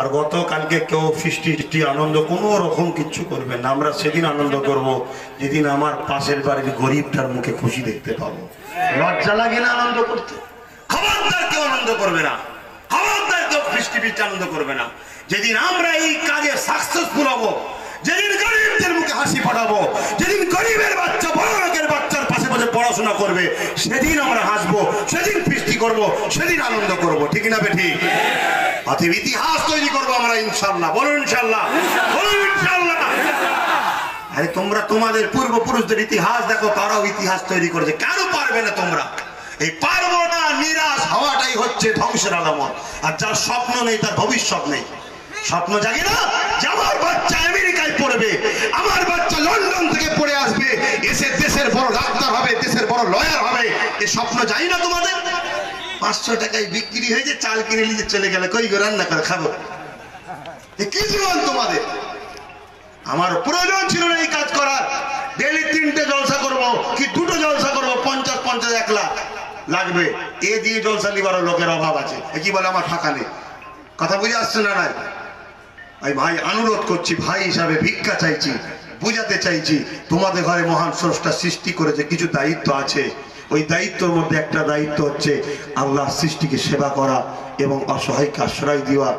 আর গতকালকে কেউ ফিস্টি আনন্দ কোনো রকম কিচ্ছু করবেন না। আমরা সেদিন আনন্দ করব যেদিন আমার পাশের বাড়ির গরিবটার মুখে খুশি দেখতে পাবো। লজ্জা লাগে না আনন্দ করতে? খবরদার কেউ আনন্দ করবে না, খবরদার কেউ ফিস্টি আনন্দ করবে না। যেদিন আমরা এই কাজে সাকসেসফুল হব, যেদিন গরিবদের মুখে হাসি পাঠাবো, যেদিন গরিবের বাচ্চা বড় লোকের বাচ্চার পাশে পাশে পড়াশোনা করবে, সেদিন আমরা হাসবো, সেদিন ফিস্টি করব, সেদিন আনন্দ করব। ঠিক না বেঠিক? অতএব ইতিহাস তৈরি করবো আমরা ইনশাআল্লাহ। বলুন ইনশাআল্লাহ, বলুন ইনশাআল্লাহ। আরে তোমরা তোমাদের পূর্বপুরুষদের ইতিহাস দেখো, তারাও ইতিহাস তৈরি করেছে। কেন পারবে না তোমরা? এই পারবো না নিরাশ হওয়াটাই হচ্ছে ধ্বংসের আলামত। আর যার স্বপ্ন নেই তার ভবিষ্যৎ নেই। স্বপ্ন জাগে না যে আমার বাচ্চা আমেরিকায় পড়বে, আমার বাচ্চা লন্ডন থেকে পড়ে আসবে, এসে দেশের বড় ডাক্তার হবে, দেশের বড় লয়ার হবে, এই স্বপ্ন জানি না তোমাদের? 500 টাকায় বিক্রি হয়েছে, চাল কিনে নিয়ে চলে গেলে কই গো রান্না করে খাবো। কি জীবন তোমাদের? আমার প্রয়োজন ছিল না এই কাজ করার। ডেলি 3টে জলসা করবো কি 2টো জলসা করবো, 50 1 লাখ লাগবে। এ দিয়ে জলসা লিবার লোকের অভাব আছে। কি বলে আমার ফাঁকা নেই। কথা বুঝে আসছে না? নাই ভাই অনুরোধ করছি, ভাই হিসাবে ভিক্ষা চাইছি, বুঝাতে চাইছি, তোমাদের ঘরে মহান স্রষ্টা সৃষ্টি করেছে, কিছু দায়িত্ব আছে। ওই দায়িত্বের মধ্যে একটা দায়িত্ব হচ্ছে আল্লাহ সৃষ্টিকে সেবা করা এবং অসহায়কে আশ্রয় দেওয়া,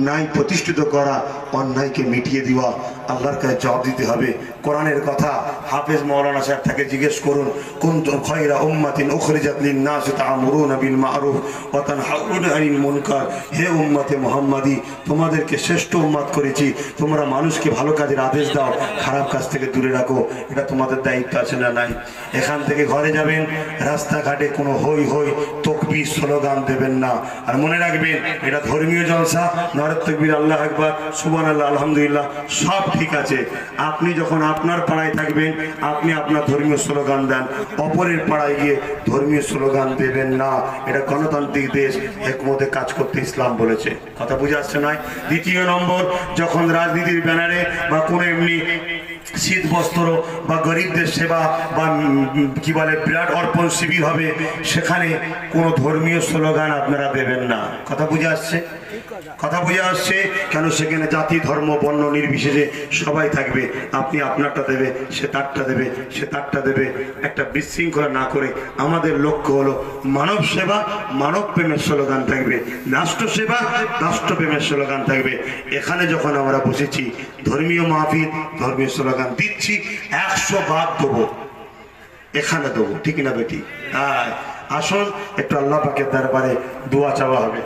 ন্যায় প্রতিষ্ঠিত করা, অন্যায়কে মিটিয়ে দেওয়া। আল্লাহর কাছে জবাব দিতে হবে। কোরআনের কথা হাফেজ মাওলানা সাহেব থেকে জিজ্ঞেস করুন, কুনতুম খায়রা উম্মাতিন উখরিজাত লিন-নাস তা'মুরুনা বিল মা'রুফ ওয়া তানহাউনা আনিল মুনকার। হে উম্মতে মুহাম্মাদি, তোমাদেরকে শ্রেষ্ঠ উম্মত করেছি, তোমরা মানুষকে ভালো কাজের আদেশ দাও, খারাপ কাজ থেকে দূরে রাখো। এটা তোমাদের দায়িত্ব আছে না নাই? এখান থেকে ঘরে যাবেন, রাস্তাঘাটে কোনো হই হই তাকবীর স্লোগান দেবেন না। আর মনে রাখবেন, এটা ধর্মীয় জলসা, নারে তাকবীর, আল্লাহু আকবার, সুবহানাল্লাহ, আলহামদুলিল্লাহ, সব ঠিক আছে। আপনি যখন আপনার পাড়ায় থাকবেন, আপনি আপনার ধর্মীয় স্লোগান দেন, অপরের পাড়ায় গিয়ে ধর্মীয় স্লোগান দেবেন না। এটা গণতান্ত্রিক দেশ, হিকমতে কাজ করতে ইসলাম বলেছে। কথা বুঝে আসছে নয়? দ্বিতীয় নম্বর, যখন রাজনীতির ব্যানারে বা কোনো এমনি শীত বস্ত্র বা গরিবদের সেবা বা কি বলে বিরাট অর্পণ শিবির হবে, সেখানে কোনো ধর্মীয় স্লোগান আপনারা দেবেন না। কথা বুঝে আসছে? কথা বুঝে আসছে? কেন? সেখানে জাতি ধর্ম বর্ণ নির্বিশেষে সবাই থাকবে। আপনি আপনারটা দেবে, সে তারটা দেবে, সে তারটা দেবে। একটা বিশৃঙ্খলা না করে আমাদের লক্ষ্য হলো মানব সেবা, মানব প্রেমের স্লোগান থাকবে, রাষ্ট্র সেবা, রাষ্ট্রপ্রেমের স্লোগান থাকবে। এখানে যখন আমরা বসেছি ধর্মীয় মাহফিল, ধর্মীয় স্লোগান দিচ্ছি, 100 ভাগ দেবো, এখানে দেবো। ঠিক না বেটি? আসুন একটু আল্লাহ পাকের দরবারে দোয়া চাওয়া হবে।